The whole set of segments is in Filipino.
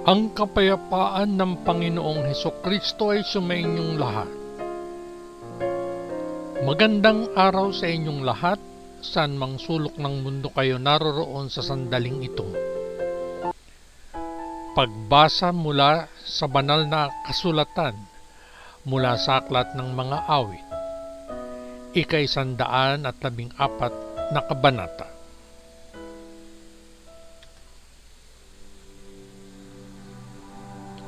Ang kapayapaan ng Panginoong Hesukristo ay sumainyong lahat. Magandang araw sa inyong lahat, saan mang sulok ng mundo kayo naroroon sa sandaling ito. Pagbasa mula sa banal na kasulatan, mula sa aklat ng mga awit, ika-114 na kabanata.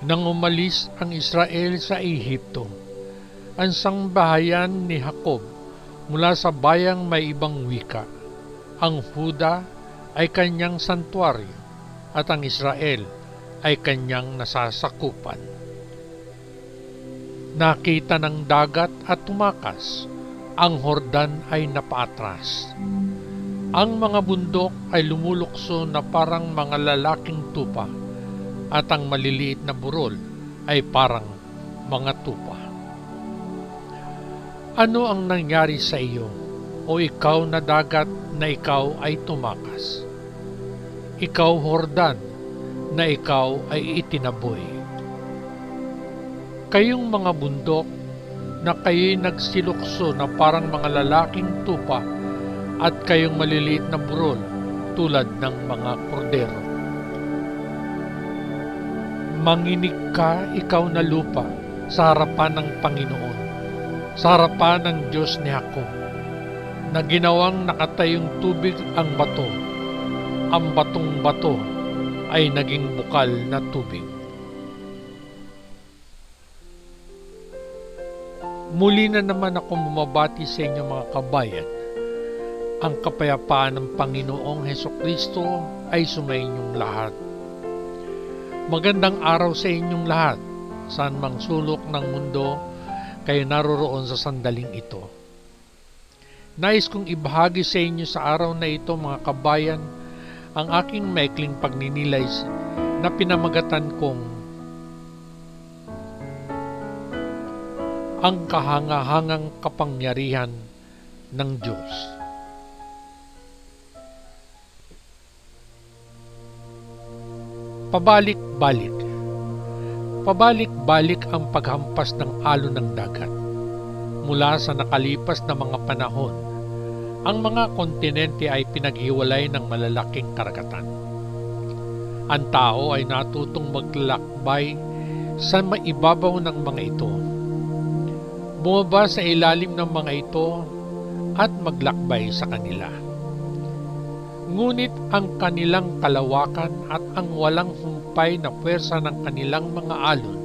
Nang umalis ang Israel sa Ehipto, ang sangbahayan ni Jacob mula sa bayang may ibang wika. Ang Huda ay kanyang santuaryo at ang Israel ay kanyang nasasakupan. Nakita ng dagat at tumakas, ang Hordan ay napaatras. Ang mga bundok ay lumulukso na parang mga lalaking tupa, at ang maliliit na burol ay parang mga tupa. Ano ang nangyari sa iyo, o ikaw na dagat na ikaw ay tumakas? Ikaw Hordan na ikaw ay itinaboy. Kayong mga bundok na kayo'y nagsilukso na parang mga lalaking tupa, at kayong maliliit na burol tulad ng mga kordero. Manginig ka, ikaw na lupa, sa harapan ng Panginoon, sa harapan ng Diyos ni Jacob, na ginawang nakatayong tubig ang bato. Ang batong bato ay naging bukal na tubig. Muli na naman ako bumabati sa inyo mga kabayan. Ang kapayapaan ng Panginoong Hesukristo ay sumainyong lahat. Magandang araw sa inyong lahat, saan mang sulok ng mundo kayo naroroon sa sandaling ito. Nais kong ibahagi sa inyo sa araw na ito mga kabayan ang aking maikling pagninilay na pinamagatan kong ang kahangahangang kapangyarihan ng Diyos. Pabalik-balik. Pabalik-balik ang paghampas ng alon ng dagat. Mula sa nakalipas na mga panahon, ang mga kontinente ay pinaghiwalay ng malalaking karagatan. Ang tao ay natutong maglalakbay sa maibabaw ng mga ito. Bumaba sa ilalim ng mga ito at maglakbay sa kanila. Ngunit ang kanilang kalawakan at ang walang humpay na puwersa ng kanilang mga alon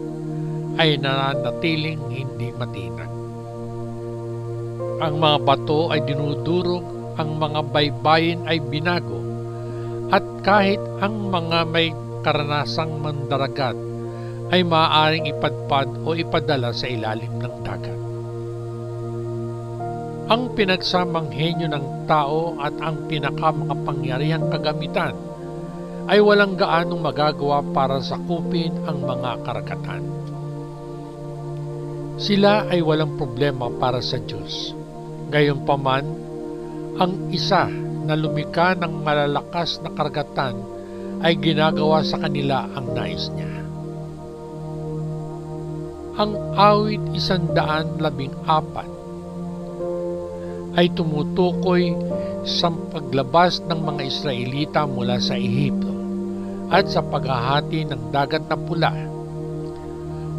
ay nananatiling hindi matinag. Ang mga bato ay dinudurog, ang mga baybayin ay binago, at kahit ang mga may karanasang mandaragat ay maaaring ipadpad o ipadala sa ilalim ng dagat. Ang pinagsamang henyo ng tao at ang pinakamakapangyarihang kagamitan ay walang gaanong magagawa para sakupin ang mga karagatan. Sila ay walang problema para sa Diyos. Gayunpaman, ang isa na lumikha ng malalakas na karagatan ay ginagawa sa kanila ang nais niya. Ang awit 114 ay tumutukoy sa paglabas ng mga Israelita mula sa Ehipto at sa paghahati ng dagat na pula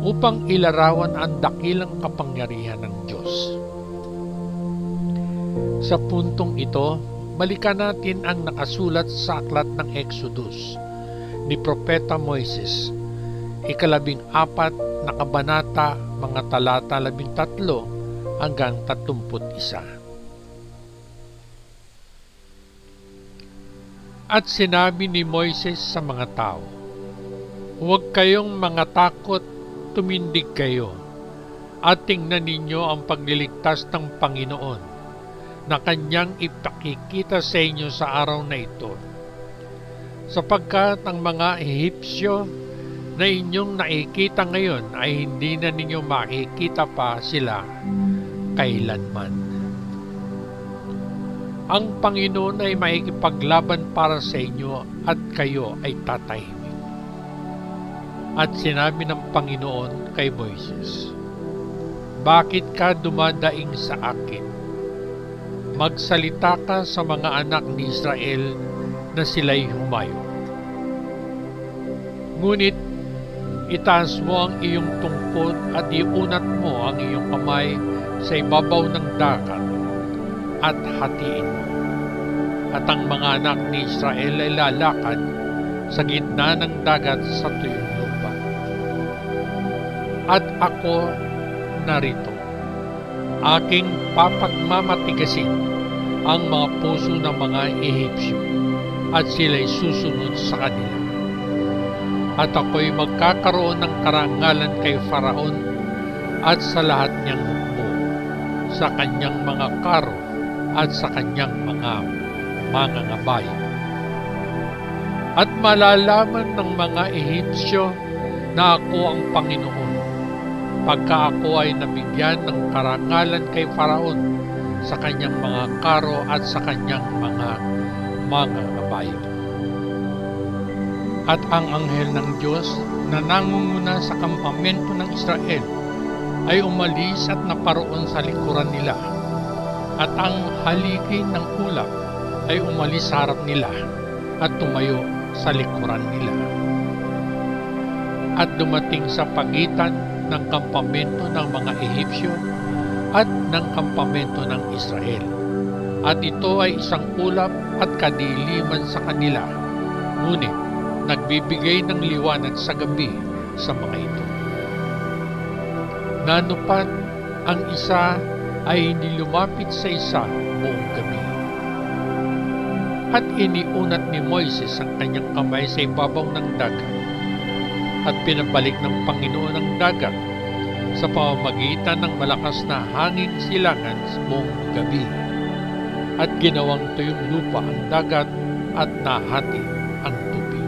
upang ilarawan ang dakilang kapangyarihan ng Diyos. Sa puntong ito, balikan natin ang nakasulat sa aklat ng Exodus ni Propeta Moises, 14 na kabanata, mga talata 13 hanggang 31. At sinabi ni Moises sa mga tao, "Huwag kayong mga takot, tumindig kayo, at tingnan ninyo ang pagliligtas ng Panginoon na kanyang ipakikita sa inyo sa araw na ito. Sapagkat ang mga Ehipsyo na inyong nakikita ngayon ay hindi na ninyo makikita pa sila kailanman." ang Panginoon ay maikipaglaban para sa inyo at kayo ay tatahimik. At sinabi ng Panginoon kay Moises, "Bakit ka dumadaing sa akin? Magsalita ka sa mga anak ni Israel na sila'y humayo. Ngunit itaas mo ang iyong tungkod at iunat mo ang iyong kamay sa ibabaw ng dagat at hatiin mo. At ang mga anak ni Israel ay lalakad sa gitna ng dagat sa tuyong lupa. At ako narito. Aking papagmamatigasin ang mga puso ng mga Ehipsyo at sila'y susunod sa kanila. At ako'y magkakaroon ng karangalan kay Faraon at sa lahat niyang hukbo, sa kanyang mga karo at sa kanyang mga mangangabayo. At malalaman ng mga Ehipsyo na ako ang Panginoon, pagka ako ay nabigyan ng karangalan kay Faraon sa kanyang mga karo at sa kanyang mga mangangabayo." At ang anghel ng Diyos na nangunguna sa kampamento ng Israel ay umalis at naparoon sa likuran nila. At ang haligi ng ulap ay umalis sa harap nila at tumayo sa likuran nila. At dumating sa pagitan ng kampamento ng mga Ehipsyo at ng kampamento ng Israel. At ito ay isang ulap at kadiliman sa kanila, ngunit nagbibigay ng liwanag sa gabi sa mga ito. Nanupan ang isa ay hindi lumapit sa isa buong gabi. At iniunat ni Moises ang kanyang kamay sa ibabaw ng dagat, at pinabalik ng Panginoon ang dagat sa pamamagitan ng malakas na hangin silangan sa buong gabi. At ginawang tuyong lupa ang dagat at nahati ang tubig.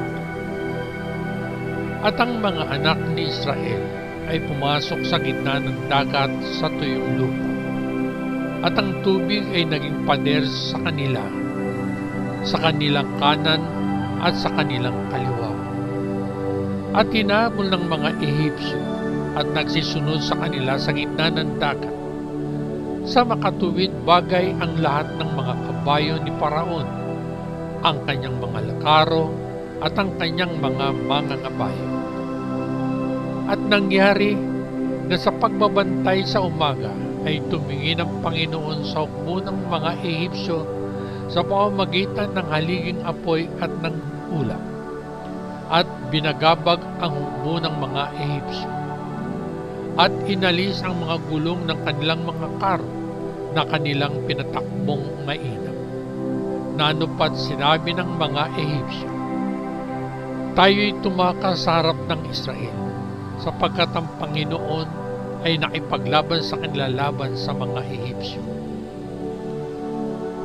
At ang mga anak ni Israel ay pumasok sa gitna ng dagat sa tuyong lupa. At ang tubig ay naging pader sa kanila, sa kanilang kanan at sa kanilang kaliwa. At hinabol ng mga Ehipsyo at nagsisunod sa kanila sa gitna ng dagat. Sa makatuwid bagay ang lahat ng mga kabayo ni Faraon, ang kanyang mga lakaro at ang kanyang mga mangangabayo. At nangyari na sa pagbabantay sa umaga ay tumingin ang Panginoon sa hukbo ng mga Ehipsyo sa pamamagitan ng haliging apoy at ng ulap, at binagabag ang hukbo ng mga Ehipsyo, at inalis ang mga gulong ng kanilang mga karo na kanilang pinatakbong mainam. Nanupat sinabi ng mga Ehipsyo, "Tayo'y tumakas sa harap ng Israel, sapagkat ang Panginoon ay nakipaglaban sa kanila laban sa mga Ehipsyo."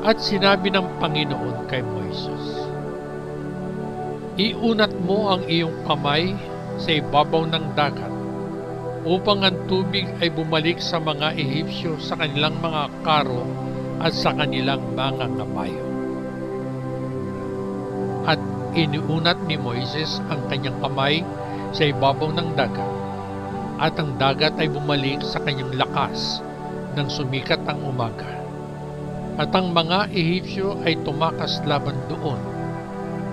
At sinabi ng Panginoon kay Moises, "Iunat mo ang iyong kamay sa ibabaw ng dagat, upang ang tubig ay bumalik sa mga Ehipsyo sa kanilang mga karo at sa kanilang mga ngabayo." At iniunat ni Moises ang kanyang kamay sa ibabaw ng dagat, at ang dagat ay bumalik sa kanyang lakas nang sumikat ang umaga. At ang mga Ehipsyo ay tumakas laban doon,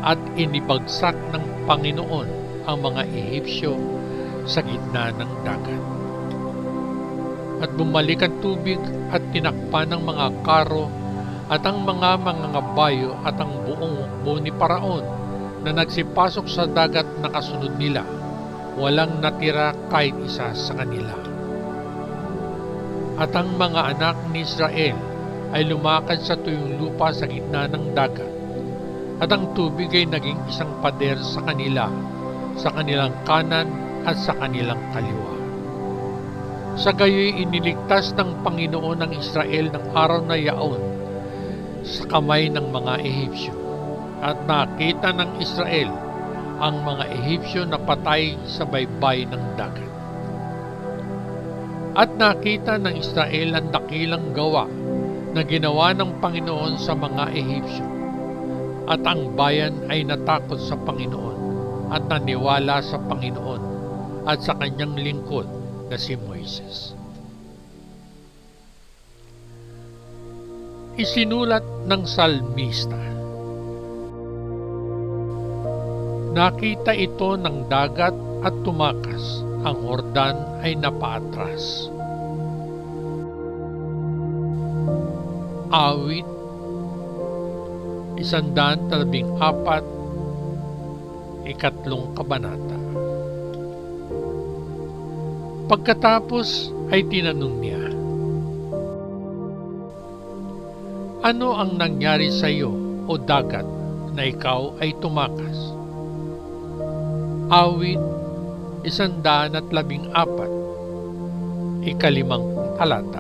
at inibagsak ng Panginoon ang mga Ehipsyo sa gitna ng dagat. At bumalik ang tubig at tinakpan ng mga karo at ang mga mangangabayo at ang buong hukbo ni Paraon na nagsipasok sa dagat na kasunod nila. Walang natira kahit isa sa kanila. At ang mga anak ni Israel ay lumakad sa tuyong lupa sa gitna ng dagat, at ang tubig ay naging isang pader sa kanila, sa kanilang kanan at sa kanilang kaliwa. Sa gayoy iniligtas ng Panginoon ng Israel ng araw na yaon sa kamay ng mga Ehipsyo, at nakita ng Israel ang mga Ehipsyo na patay sa baybay ng dagat. At nakita ng Israel ang dakilang gawa na ginawa ng Panginoon sa mga Ehipsyo, at ang bayan ay natakot sa Panginoon at naniwala sa Panginoon at sa kanyang lingkod na si Moises. Isinulat ng salmista. Nakita ito ng dagat at tumakas, ang Hordan ay napaatras. Awit 114, 3 kabanata. Pagkatapos ay tinanong niya, ano ang nangyari sa iyo, o dagat, na ikaw ay tumakas? Awit 114, 5 talata.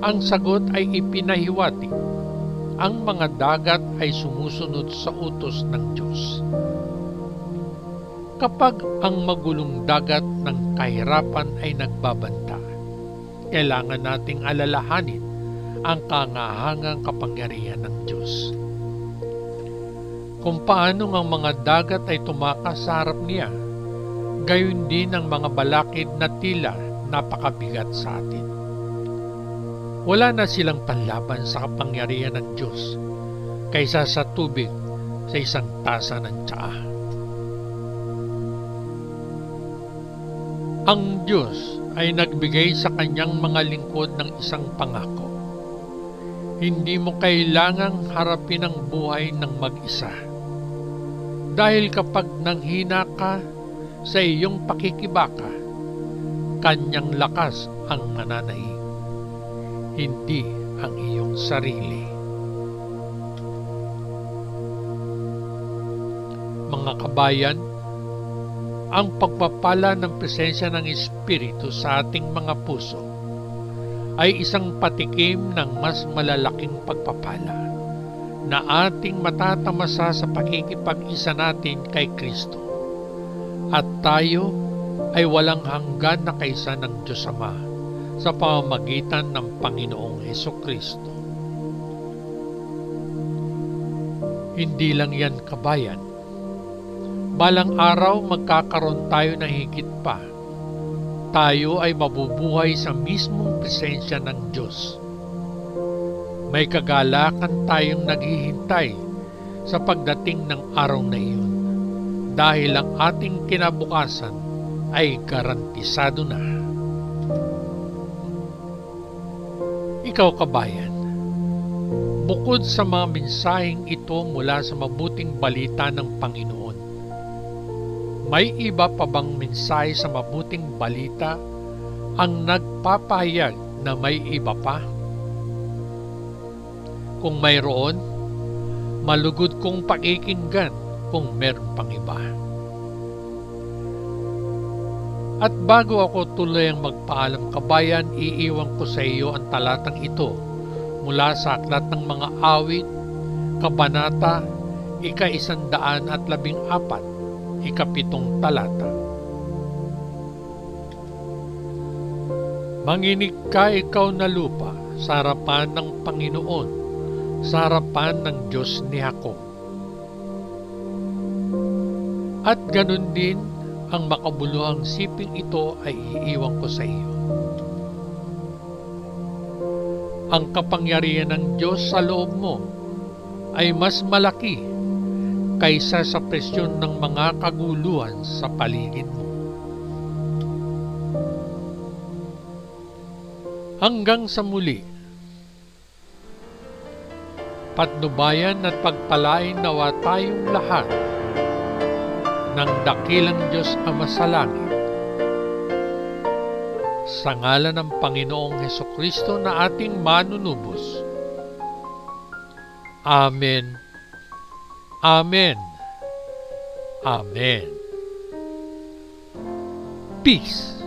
Ang sagot ay ipinahiwatig. Ang mga dagat ay sumusunod sa utos ng Diyos. Kapag ang magulong dagat ng kahirapan ay nagbabanta, kailangan nating alalahanin ang kangahangang kapangyarihan ng Diyos. Kung paano ang mga dagat ay tumakas sa harap niya, gayon din ang mga balakid na tila napakabigat sa atin. Wala na silang panlaban sa kapangyarihan ng Diyos kaysa sa tubig sa isang tasa ng tsaa. Ang Diyos ay nagbigay sa kanyang mga lingkod ng isang pangako. Hindi mo kailangang harapin ang buhay ng mag-isa. Dahil kapag nanghina ka sa iyong pakikibaka, kanyang lakas ang mananaig, hindi ang iyong sarili. Mga kabayan, ang pagpapala ng presensya ng Espiritu sa ating mga puso ay isang patikim ng mas malalaking pagpapala na ating matatamasa sa pakikipag-isa natin kay Kristo, at tayo ay walang hanggan na kaisa ng Diyos Ama sa pamamagitan ng Panginoong Hesukristo. Hindi lang yan, kabayan. Balang araw magkakaroon tayo ng higit pa. Tayo ay mabubuhay sa mismong presensya ng Diyos. May kagalakan tayong naghihintay sa pagdating ng araw na iyon, dahil ang ating kinabukasan ay garantisado na. Ikaw, kabayan, bukod sa mga mensaheng ito mula sa mabuting balita ng Panginoon, may iba pa bang mensahe sa mabuting balita ang nagpapahayag na may iba pa? Kung mayroon, malugod kong pakikinggan kung meron pang iba. At bago ako tuluyang magpaalam, kabayan, iiwan ko sa iyo ang talatang ito mula sa Aklat ng Mga Awit, Kabanata 114, 7 talata. Manginig ka, ikaw na lupa, sa harapan ng Panginoon, sa harapan ng Diyos ni Jacob. At ganun din ang makabuluhang siping ito ay iiwan ko sa iyo. Ang kapangyarihan ng Diyos sa loob mo ay mas malaki kaysa sa presyon ng mga kaguluhan sa paligid mo. Hanggang sa muli, patnubayan at pagpalain nawa tayong lahat ng dakilang Diyos Ama sa langit, sa ngalan ng Panginoong Hesukristo na ating manunubos. Amen. Amen. Amen. Peace.